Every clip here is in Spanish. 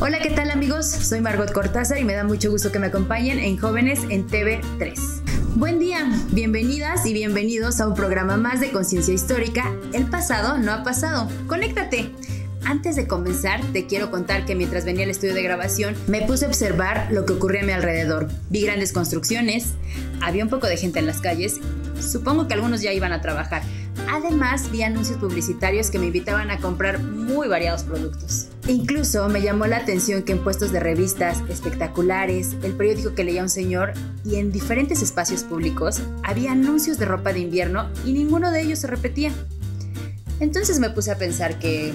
Hola, ¿qué tal amigos? Soy Margot Cortázar y me da mucho gusto que me acompañen en Jóvenes en TV3. Buen día, bienvenidas y bienvenidos a un programa más de Conciencia Histórica. El pasado no ha pasado. ¡Conéctate! Antes de comenzar, te quiero contar que mientras venía al estudio de grabación, me puse a observar lo que ocurría a mi alrededor. Vi grandes construcciones, había un poco de gente en las calles, supongo que algunos ya iban a trabajar. Además, vi anuncios publicitarios que me invitaban a comprar muy variados productos. Incluso me llamó la atención que en puestos de revistas, espectaculares, el periódico que leía un señor y en diferentes espacios públicos había anuncios de ropa de invierno y ninguno de ellos se repetía. Entonces me puse a pensar que,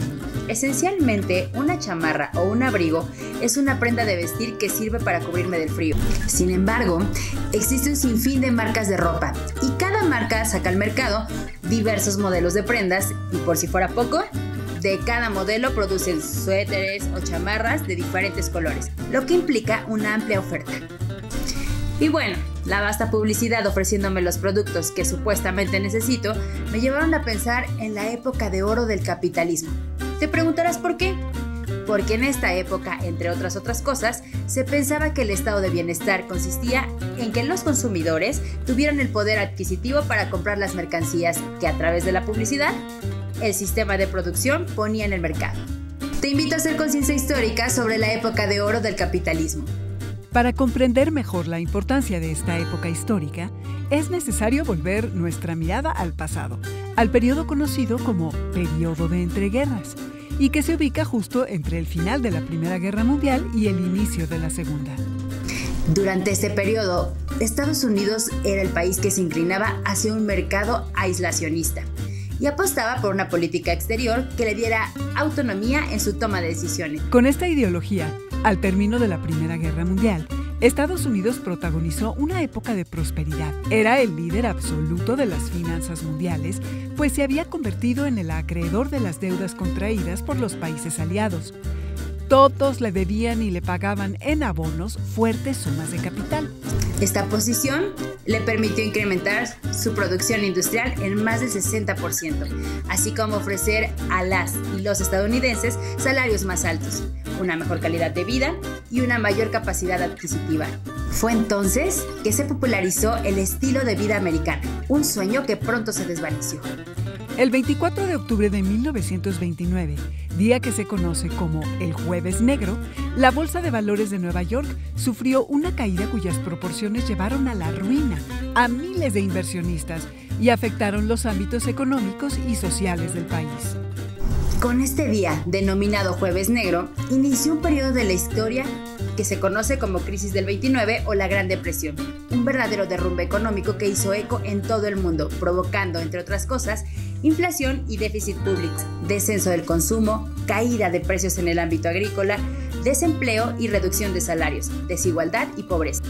esencialmente, una chamarra o un abrigo es una prenda de vestir que sirve para cubrirme del frío. Sin embargo, existe un sinfín de marcas de ropa y cada marca saca al mercado diversos modelos de prendas y, por si fuera poco, de cada modelo producen suéteres o chamarras de diferentes colores, lo que implica una amplia oferta. Y bueno, la vasta publicidad ofreciéndome los productos que supuestamente necesito me llevaron a pensar en la época de oro del capitalismo. Te preguntarás por qué. Porque en esta época, entre otras cosas, se pensaba que el estado de bienestar consistía en que los consumidores tuvieran el poder adquisitivo para comprar las mercancías que a través de la publicidad, el sistema de producción ponía en el mercado. Te invito a hacer conciencia histórica sobre la época de oro del capitalismo. Para comprender mejor la importancia de esta época histórica, es necesario volver nuestra mirada al pasado, al periodo conocido como Periodo de Entreguerras, y que se ubica justo entre el final de la Primera Guerra Mundial y el inicio de la Segunda. Durante este periodo, Estados Unidos era el país que se inclinaba hacia un mercado aislacionista y apostaba por una política exterior que le diera autonomía en su toma de decisiones. Con esta ideología, al término de la Primera Guerra Mundial, Estados Unidos protagonizó una época de prosperidad. Era el líder absoluto de las finanzas mundiales, pues se había convertido en el acreedor de las deudas contraídas por los países aliados. Todos le debían y le pagaban en abonos fuertes sumas de capital. Esta posición le permitió incrementar su producción industrial en más del 60%, así como ofrecer a las y los estadounidenses salarios más altos, una mejor calidad de vida y una mayor capacidad adquisitiva. Fue entonces que se popularizó el estilo de vida americano, un sueño que pronto se desvaneció. El 24 de octubre de 1929, día que se conoce como el Jueves Negro, la Bolsa de Valores de Nueva York sufrió una caída cuyas proporciones llevaron a la ruina a miles de inversionistas y afectaron los ámbitos económicos y sociales del país. Con este día, denominado Jueves Negro, inició un periodo de la historia que se conoce como Crisis del 29 o la Gran Depresión, un verdadero derrumbe económico que hizo eco en todo el mundo, provocando, entre otras cosas, inflación y déficit público, descenso del consumo, caída de precios en el ámbito agrícola, desempleo y reducción de salarios, desigualdad y pobreza.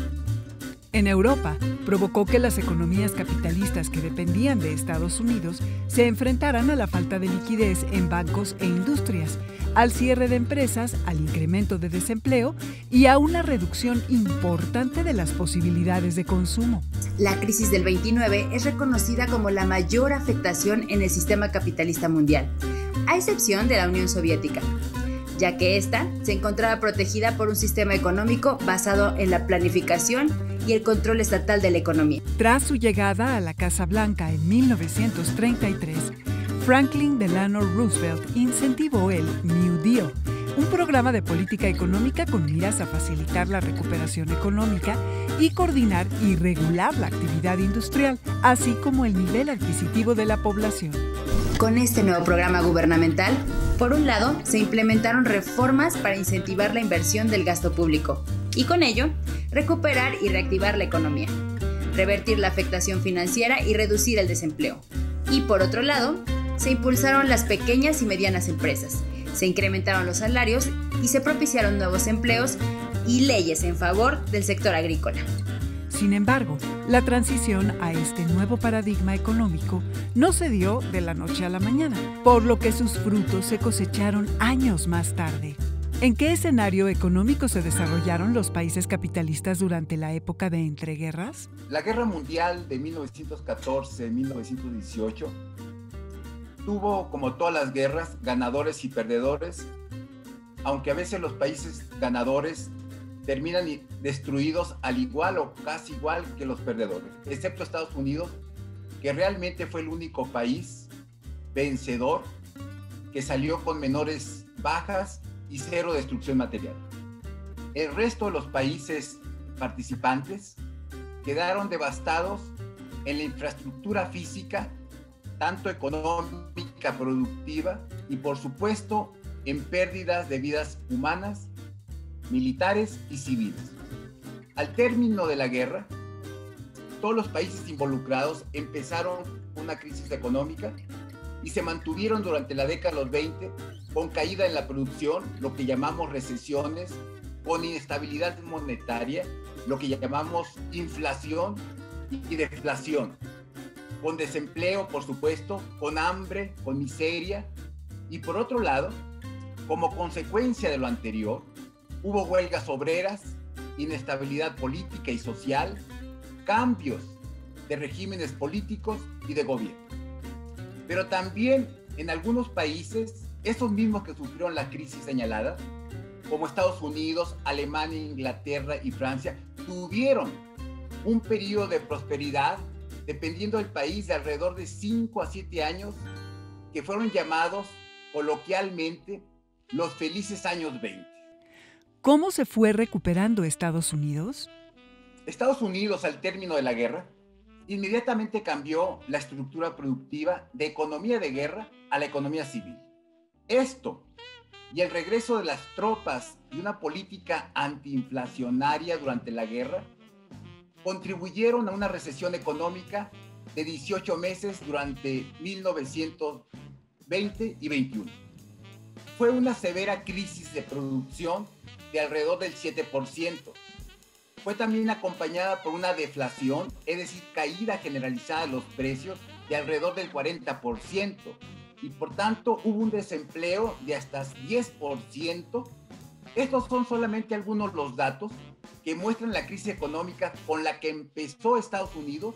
En Europa, provocó que las economías capitalistas que dependían de Estados Unidos se enfrentaran a la falta de liquidez en bancos e industrias, al cierre de empresas, al incremento de desempleo y a una reducción importante de las posibilidades de consumo. La crisis del 29 es reconocida como la mayor afectación en el sistema capitalista mundial, a excepción de la Unión Soviética, ya que ésta se encontraba protegida por un sistema económico basado en la planificación y el control estatal de la economía. Tras su llegada a la Casa Blanca en 1933, Franklin Delano Roosevelt incentivó el New Deal, un programa de política económica con miras a facilitar la recuperación económica y coordinar y regular la actividad industrial, así como el nivel adquisitivo de la población. Con este nuevo programa gubernamental, por un lado, se implementaron reformas para incentivar la inversión del gasto público y con ello, recuperar y reactivar la economía, revertir la afectación financiera y reducir el desempleo. Y por otro lado, se impulsaron las pequeñas y medianas empresas, se incrementaron los salarios y se propiciaron nuevos empleos y leyes en favor del sector agrícola. Sin embargo, la transición a este nuevo paradigma económico no se dio de la noche a la mañana, por lo que sus frutos se cosecharon años más tarde. ¿En qué escenario económico se desarrollaron los países capitalistas durante la época de entreguerras? La Guerra Mundial de 1914-1918 tuvo, como todas las guerras, ganadores y perdedores, aunque a veces los países ganadores terminan destruidos al igual o casi igual que los perdedores, excepto Estados Unidos, que realmente fue el único país vencedor que salió con menores bajas y cero destrucción material. El resto de los países participantes quedaron devastados en la infraestructura física, tanto económica, productiva y por supuesto en pérdidas de vidas humanas, militares y civiles. Al término de la guerra, todos los países involucrados empezaron una crisis económica y se mantuvieron durante la década de los 20 con caída en la producción, lo que llamamos recesiones, con inestabilidad monetaria, lo que llamamos inflación y deflación, con desempleo, por supuesto, con hambre, con miseria, y por otro lado, como consecuencia de lo anterior, hubo huelgas obreras, inestabilidad política y social, cambios de regímenes políticos y de gobierno. Pero también en algunos países, esos mismos que sufrieron la crisis señalada, como Estados Unidos, Alemania, Inglaterra y Francia, tuvieron un periodo de prosperidad, dependiendo del país, de alrededor de 5 a 7 años, que fueron llamados coloquialmente los felices años 20. ¿Cómo se fue recuperando Estados Unidos? Estados Unidos, al término de la guerra, inmediatamente cambió la estructura productiva de economía de guerra a la economía civil. Esto y el regreso de las tropas y una política antiinflacionaria durante la guerra contribuyeron a una recesión económica de 18 meses durante 1920 y 21. Fue una severa crisis de producción de alrededor del 7%. Fue también acompañada por una deflación, es decir, caída generalizada de los precios de alrededor del 40%. Y por tanto hubo un desempleo de hasta 10%. Estos son solamente algunos de los datos que muestran la crisis económica con la que empezó Estados Unidos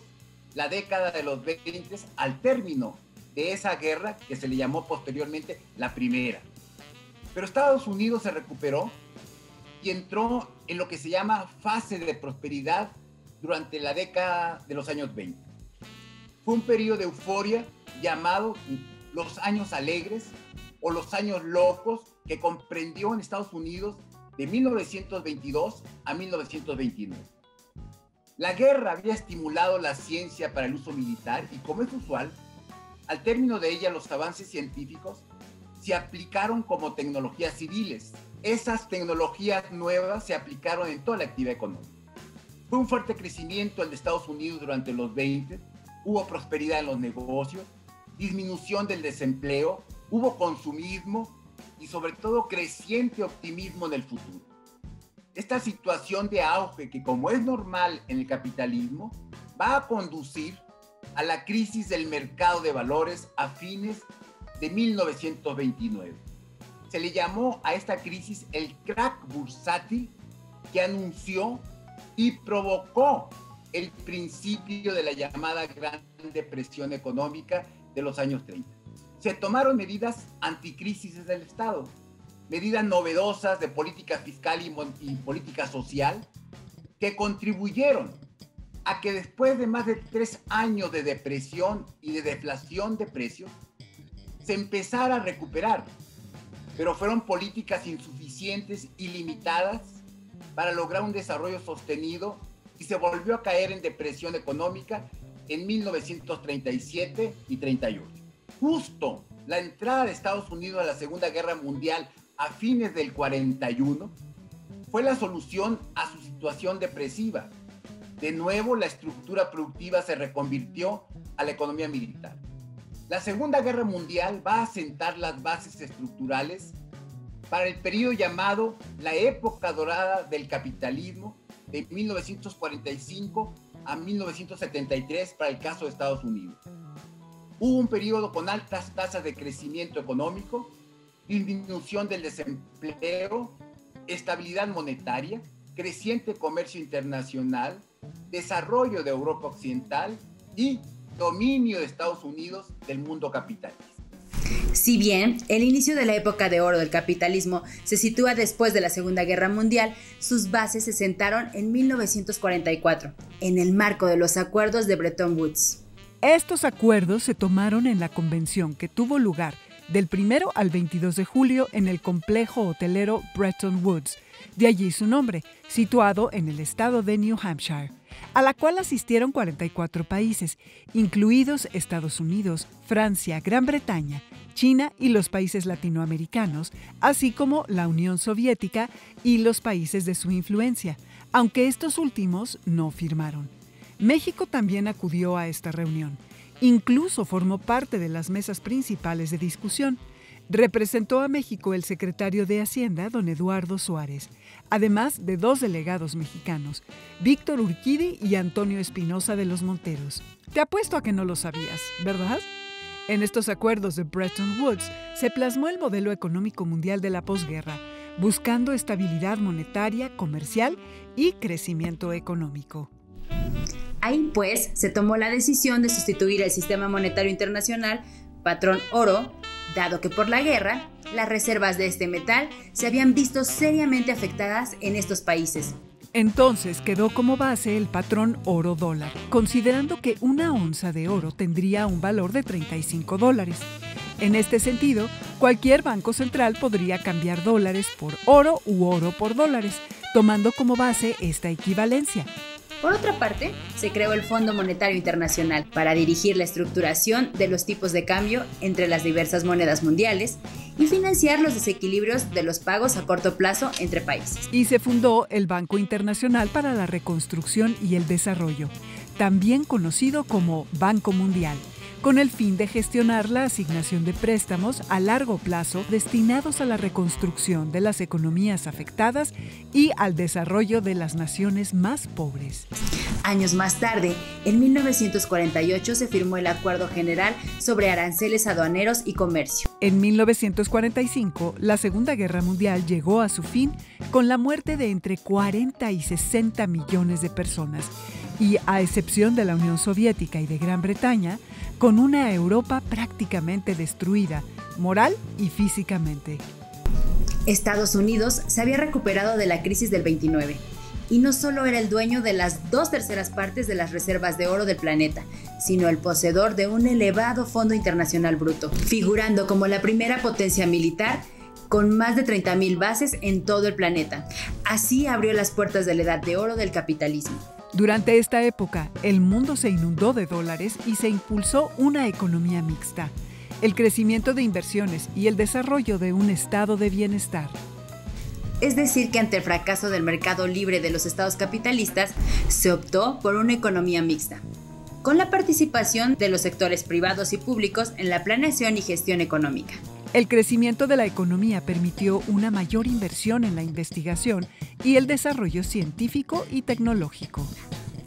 la década de los 20 al término de esa guerra que se le llamó posteriormente la primera. Pero Estados Unidos se recuperó y entró en lo que se llama fase de prosperidad durante la década de los años 20. Fue un periodo de euforia llamado los años alegres o los años locos, que comprendió en Estados Unidos de 1922 a 1929. La guerra había estimulado la ciencia para el uso militar y, como es usual, al término de ella los avances científicos se aplicaron como tecnologías civiles. Esas tecnologías nuevas se aplicaron en toda la actividad económica. Fue un fuerte crecimiento el de Estados Unidos durante los 20, hubo prosperidad en los negocios, disminución del desempleo, hubo consumismo y sobre todo creciente optimismo en el futuro. Esta situación de auge, que como es normal en el capitalismo, va a conducir a la crisis del mercado de valores a fines de 1929. Se le llamó a esta crisis el crack bursátil, que anunció y provocó el principio de la llamada Gran Depresión Económica de los años 30. Se tomaron medidas anticrisis del Estado, medidas novedosas de política fiscal y política social, que contribuyeron a que después de más de 3 años de depresión y de deflación de precios, se empezara a recuperar, pero fueron políticas insuficientes y limitadas para lograr un desarrollo sostenido, y se volvió a caer en depresión económica en 1937 y 38. Justo la entrada de Estados Unidos a la Segunda Guerra Mundial a fines del 41 fue la solución a su situación depresiva. De nuevo, la estructura productiva se reconvirtió a la economía militar. La Segunda Guerra Mundial va a sentar las bases estructurales para el periodo llamado la época dorada del capitalismo, de 1945 a 1973 para el caso de Estados Unidos. Hubo un periodo con altas tasas de crecimiento económico, disminución del desempleo, estabilidad monetaria, creciente comercio internacional, desarrollo de Europa Occidental y dominio de Estados Unidos del mundo capitalista. Si bien el inicio de la época de oro del capitalismo se sitúa después de la Segunda Guerra Mundial, sus bases se sentaron en 1944, en el marco de los acuerdos de Bretton Woods. Estos acuerdos se tomaron en la convención que tuvo lugar del 1 al 22 de julio en el complejo hotelero Bretton Woods, de allí su nombre, situado en el estado de New Hampshire, a la cual asistieron 44 países, incluidos Estados Unidos, Francia, Gran Bretaña, China y los países latinoamericanos, así como la Unión Soviética y los países de su influencia, aunque estos últimos no firmaron. México también acudió a esta reunión. Incluso formó parte de las mesas principales de discusión. Representó a México el secretario de Hacienda, don Eduardo Suárez, además de 2 delegados mexicanos, Víctor Urquidi y Antonio Espinosa de los Monteros. Te apuesto a que no lo sabías, ¿verdad? En estos acuerdos de Bretton Woods se plasmó el modelo económico mundial de la posguerra, buscando estabilidad monetaria, comercial y crecimiento económico. Ahí, pues, se tomó la decisión de sustituir el sistema monetario internacional, patrón oro, dado que por la guerra, las reservas de este metal se habían visto seriamente afectadas en estos países. Entonces quedó como base el patrón oro-dólar, considerando que una onza de oro tendría un valor de $35. En este sentido, cualquier banco central podría cambiar dólares por oro u oro por dólares, tomando como base esta equivalencia. Por otra parte, se creó el Fondo Monetario Internacional para dirigir la estructuración de los tipos de cambio entre las diversas monedas mundiales y financiar los desequilibrios de los pagos a corto plazo entre países. Y se fundó el Banco Internacional para la Reconstrucción y el Desarrollo, también conocido como Banco Mundial, con el fin de gestionar la asignación de préstamos a largo plazo destinados a la reconstrucción de las economías afectadas y al desarrollo de las naciones más pobres. Años más tarde, en 1948 se firmó el Acuerdo General sobre Aranceles Aduaneros y Comercio. En 1945, la Segunda Guerra Mundial llegó a su fin con la muerte de entre 40 y 60 millones de personas y, a excepción de la Unión Soviética y de Gran Bretaña, con una Europa prácticamente destruida, moral y físicamente. Estados Unidos se había recuperado de la crisis del 29 y no solo era el dueño de las 2/3 partes de las reservas de oro del planeta, sino el poseedor de un elevado fondo internacional bruto, figurando como la primera potencia militar con más de 30,000 bases en todo el planeta. Así abrió las puertas de la edad de oro del capitalismo. Durante esta época, el mundo se inundó de dólares y se impulsó una economía mixta, el crecimiento de inversiones y el desarrollo de un estado de bienestar. Es decir, que ante el fracaso del mercado libre de los estados capitalistas, se optó por una economía mixta, con la participación de los sectores privados y públicos en la planeación y gestión económica. El crecimiento de la economía permitió una mayor inversión en la investigación y el desarrollo científico y tecnológico.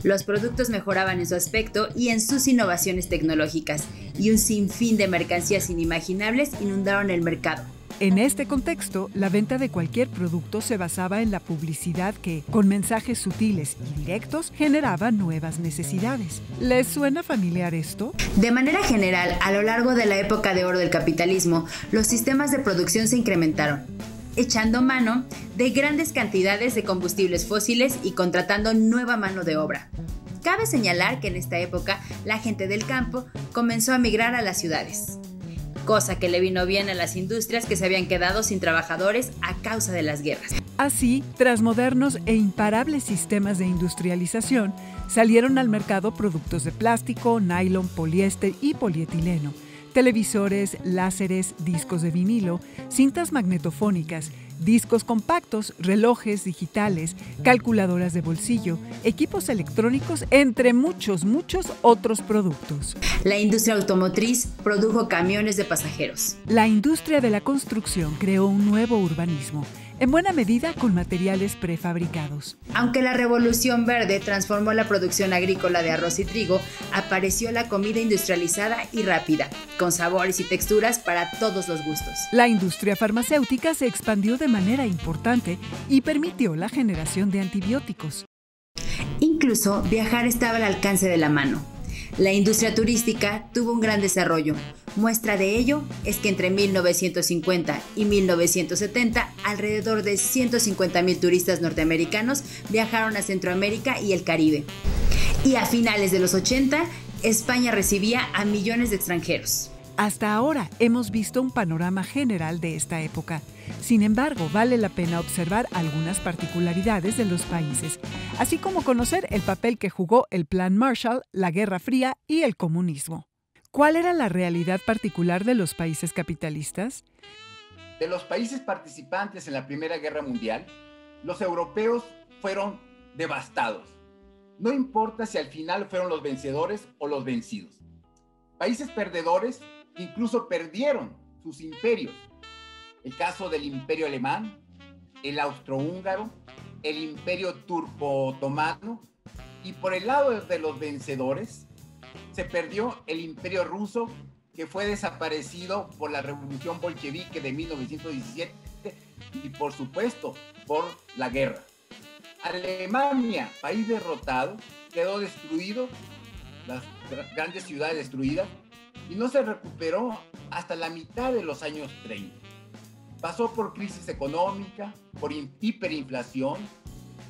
Los productos mejoraban en su aspecto y en sus innovaciones tecnológicas, y un sinfín de mercancías inimaginables inundaron el mercado. En este contexto, la venta de cualquier producto se basaba en la publicidad que, con mensajes sutiles y directos, generaba nuevas necesidades. ¿Les suena familiar esto? De manera general, a lo largo de la época de oro del capitalismo, los sistemas de producción se incrementaron, echando mano de grandes cantidades de combustibles fósiles y contratando nueva mano de obra. Cabe señalar que en esta época la gente del campo comenzó a migrar a las ciudades, cosa que le vino bien a las industrias que se habían quedado sin trabajadores a causa de las guerras. Así, tras modernos e imparables sistemas de industrialización, salieron al mercado productos de plástico, nylon, poliéster y polietileno, televisores, láseres, discos de vinilo, cintas magnetofónicas, discos compactos, relojes digitales, calculadoras de bolsillo, equipos electrónicos, entre muchos otros productos. La industria automotriz produjo camiones de pasajeros. La industria de la construcción creó un nuevo urbanismo, en buena medida con materiales prefabricados. Aunque la Revolución Verde transformó la producción agrícola de arroz y trigo, apareció la comida industrializada y rápida, con sabores y texturas para todos los gustos. La industria farmacéutica se expandió de manera importante y permitió la generación de antibióticos. Incluso viajar estaba al alcance de la mano. La industria turística tuvo un gran desarrollo. Muestra de ello es que entre 1950 y 1970, alrededor de 150,000 turistas norteamericanos viajaron a Centroamérica y el Caribe. Y a finales de los 80, España recibía a millones de extranjeros. Hasta ahora hemos visto un panorama general de esta época. Sin embargo, vale la pena observar algunas particularidades de los países, así como conocer el papel que jugó el Plan Marshall, la Guerra Fría y el comunismo. ¿Cuál era la realidad particular de los países capitalistas? De los países participantes en la Primera Guerra Mundial, los europeos fueron devastados. No importa si al final fueron los vencedores o los vencidos. Países perdedores incluso perdieron sus imperios. El caso del Imperio Alemán, el Austrohúngaro, el Imperio Turco-Otomano, y por el lado de los vencedores se perdió el Imperio Ruso, que fue desaparecido por la Revolución Bolchevique de 1917 y por supuesto por la guerra. Alemania, país derrotado, quedó destruido, las grandes ciudades destruidas, y no se recuperó hasta la mitad de los años 30. Pasó por crisis económica, por hiperinflación,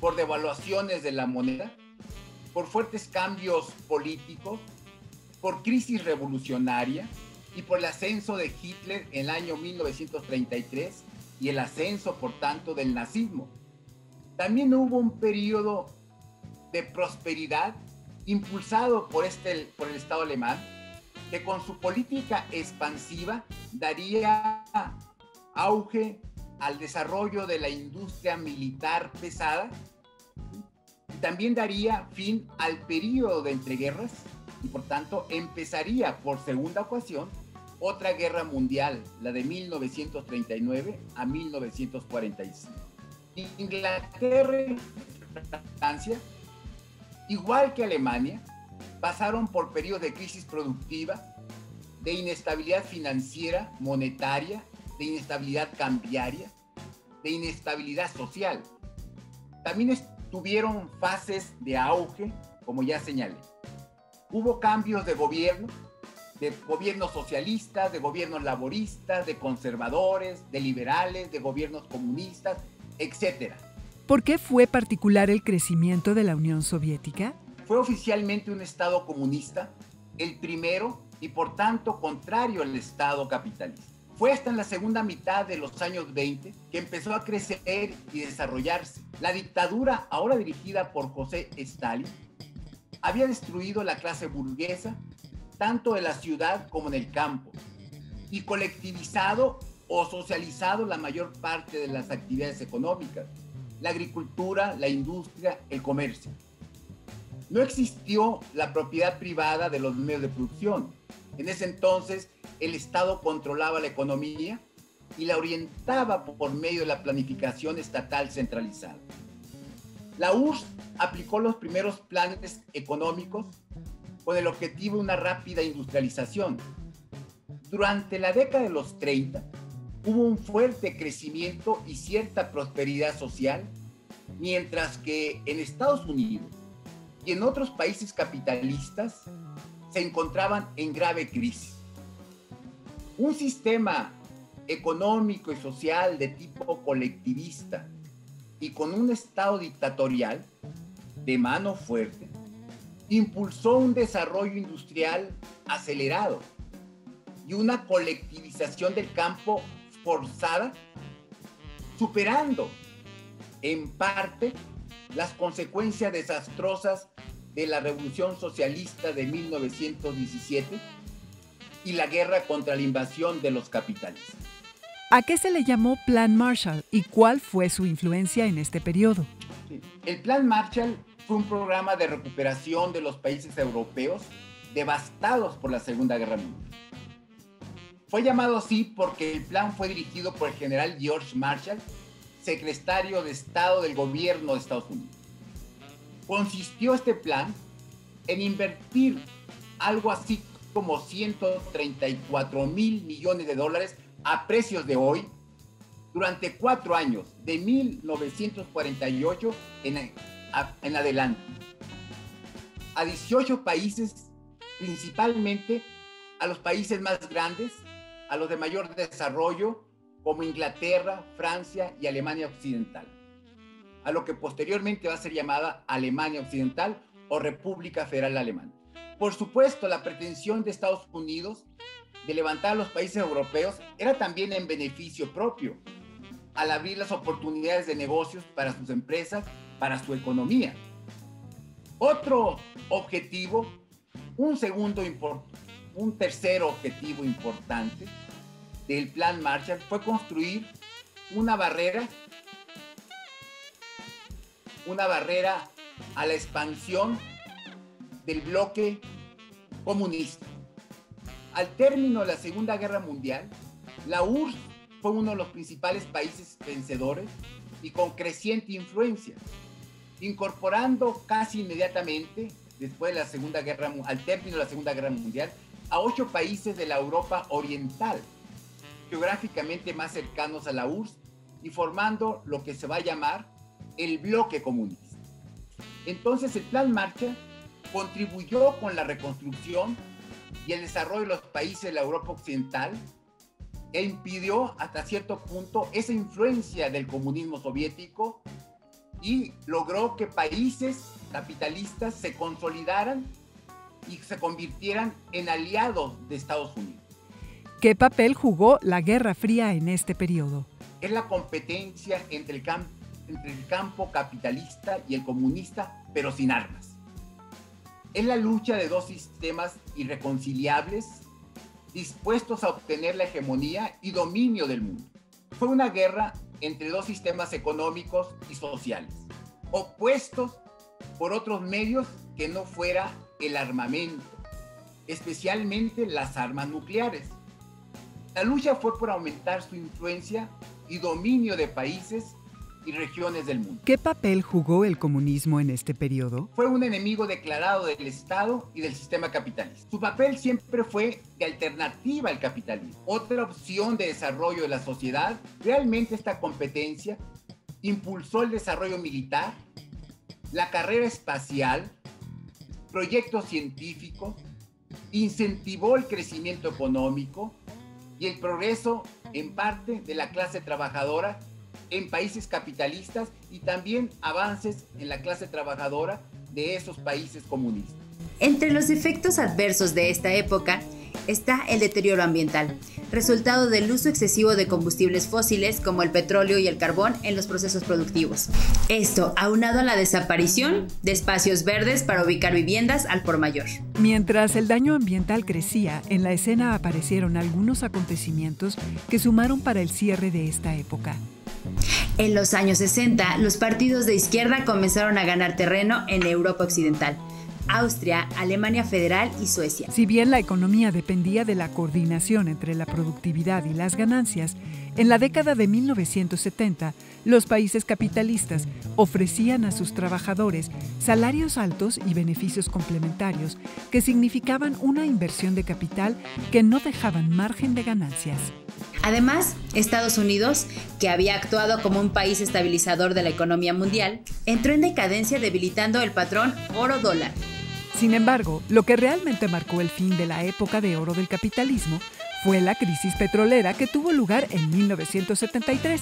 por devaluaciones de la moneda, por fuertes cambios políticos, por crisis revolucionaria y por el ascenso de Hitler en el año 1933 y el ascenso, por tanto, del nazismo. También hubo un periodo de prosperidad impulsado por el Estado alemán, que con su política expansiva daría auge al desarrollo de la industria militar pesada y también daría fin al periodo de entreguerras y por tanto empezaría por segunda ocasión otra guerra mundial, la de 1939 a 1945. Inglaterra y Francia, igual que Alemania, pasaron por periodos de crisis productiva, de inestabilidad financiera, monetaria, de inestabilidad cambiaria, de inestabilidad social. También tuvieron fases de auge, como ya señalé. Hubo cambios de gobiernos socialistas, de gobiernos laboristas, de conservadores, de liberales, de gobiernos comunistas, etc. ¿Por qué fue particular el crecimiento de la Unión Soviética? Fue oficialmente un Estado comunista, el primero y por tanto contrario al Estado capitalista. Fue hasta en la segunda mitad de los años 20 que empezó a crecer y desarrollarse. La dictadura, ahora dirigida por José Stalin, había destruido la clase burguesa, tanto en la ciudad como en el campo, y colectivizado o socializado la mayor parte de las actividades económicas, la agricultura, la industria, el comercio. No existió la propiedad privada de los medios de producción. En ese entonces, el Estado controlaba la economía y la orientaba por medio de la planificación estatal centralizada. La URSS aplicó los primeros planes económicos con el objetivo de una rápida industrialización. Durante la década de los 30, hubo un fuerte crecimiento y cierta prosperidad social, mientras que en Estados Unidos y en otros países capitalistas se encontraban en grave crisis. Un sistema económico y social de tipo colectivista y con un Estado dictatorial de mano fuerte, impulsó un desarrollo industrial acelerado y una colectivización del campo forzada, superando en parte las consecuencias desastrosas de la Revolución Socialista de 1917 y la guerra contra la invasión de los capitales. ¿A qué se le llamó Plan Marshall y cuál fue su influencia en este periodo? El Plan Marshall fue un programa de recuperación de los países europeos devastados por la Segunda Guerra Mundial. Fue llamado así porque el plan fue dirigido por el general George Marshall, secretario de Estado del gobierno de Estados Unidos. Consistió este plan en invertir algo así como 134,000 millones de dólares a precios de hoy durante 4 años, de 1948 en adelante, a 18 países principalmente a los países más grandes, a los de mayor desarrollo, como Inglaterra, Francia y Alemania Occidental, a lo que posteriormente va a ser llamada Alemania Occidental o República Federal Alemana. Por supuesto, la pretensión de Estados Unidos de levantar a los países europeos era también en beneficio propio, al abrir las oportunidades de negocios para sus empresas, para su economía. Otro objetivo, un tercer objetivo importante del Plan Marshall fue construir una barrera a la expansión del bloque comunista. Al término de la Segunda Guerra Mundial, la URSS fue uno de los principales países vencedores y con creciente influencia, incorporando casi inmediatamente, después de la al término de la Segunda Guerra Mundial, a 8 países de la Europa Oriental, geográficamente más cercanos a la URSS y formando lo que se va a llamar el bloque comunista. Entonces el Plan Marshall contribuyó con la reconstrucción y el desarrollo de los países de la Europa Occidental e impidió hasta cierto punto esa influencia del comunismo soviético y logró que países capitalistas se consolidaran y se convirtieran en aliados de Estados Unidos. ¿Qué papel jugó la Guerra Fría en este periodo? Es la competencia entre el campo capitalista y el comunista, pero sin armas. Es la lucha de dos sistemas irreconciliables dispuestos a obtener la hegemonía y dominio del mundo. Fue una guerra entre dos sistemas económicos y sociales, opuestos por otros medios que no fuera el armamento, especialmente las armas nucleares. La lucha fue por aumentar su influencia y dominio de países y regiones del mundo. ¿Qué papel jugó el comunismo en este periodo? Fue un enemigo declarado del Estado y del sistema capitalista. Su papel siempre fue de alternativa al capitalismo, otra opción de desarrollo de la sociedad. Realmente esta competencia impulsó el desarrollo militar, la carrera espacial, proyectos científicos, incentivó el crecimiento económico y el progreso en parte de la clase trabajadora en países capitalistas y también avances en la clase trabajadora de esos países comunistas. Entre los efectos adversos de esta época está el deterioro ambiental, resultado del uso excesivo de combustibles fósiles como el petróleo y el carbón en los procesos productivos. Esto aunado a la desaparición de espacios verdes para ubicar viviendas al por mayor. Mientras el daño ambiental crecía, en la escena aparecieron algunos acontecimientos que sumaron para el cierre de esta época. En los años 60, los partidos de izquierda comenzaron a ganar terreno en Europa Occidental, Austria, Alemania Federal y Suecia. Si bien la economía dependía de la coordinación entre la productividad y las ganancias, en la década de 1970, los países capitalistas ofrecían a sus trabajadores salarios altos y beneficios complementarios que significaban una inversión de capital que no dejaban margen de ganancias. Además, Estados Unidos, que había actuado como un país estabilizador de la economía mundial, entró en decadencia debilitando el patrón oro-dólar. Sin embargo, lo que realmente marcó el fin de la época de oro del capitalismo fue la crisis petrolera que tuvo lugar en 1973,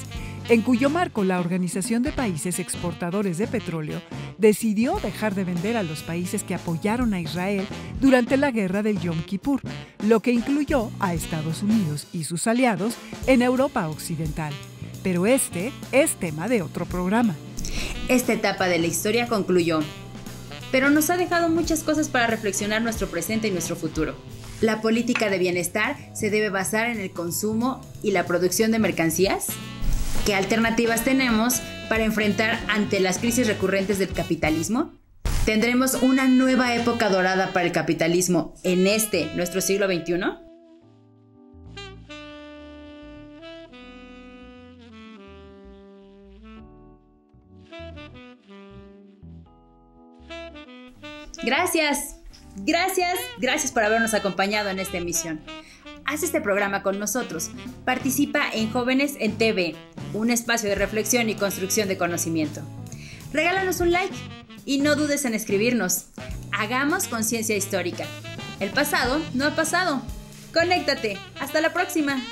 en cuyo marco la Organización de Países Exportadores de Petróleo decidió dejar de vender a los países que apoyaron a Israel durante la guerra del Yom Kippur, lo que incluyó a Estados Unidos y sus aliados en Europa Occidental. Pero este es tema de otro programa. Esta etapa de la historia concluyó, pero nos ha dejado muchas cosas para reflexionar nuestro presente y nuestro futuro. ¿La política de bienestar se debe basar en el consumo y la producción de mercancías? ¿Qué alternativas tenemos para enfrentar ante las crisis recurrentes del capitalismo? ¿Tendremos una nueva época dorada para el capitalismo en nuestro siglo XXI? Gracias por habernos acompañado en esta emisión. Haz este programa con nosotros. Participa en Jóvenes en TV, un espacio de reflexión y construcción de conocimiento. Regálanos un like y no dudes en escribirnos. Hagamos conciencia histórica. El pasado no ha pasado. Conéctate. Hasta la próxima.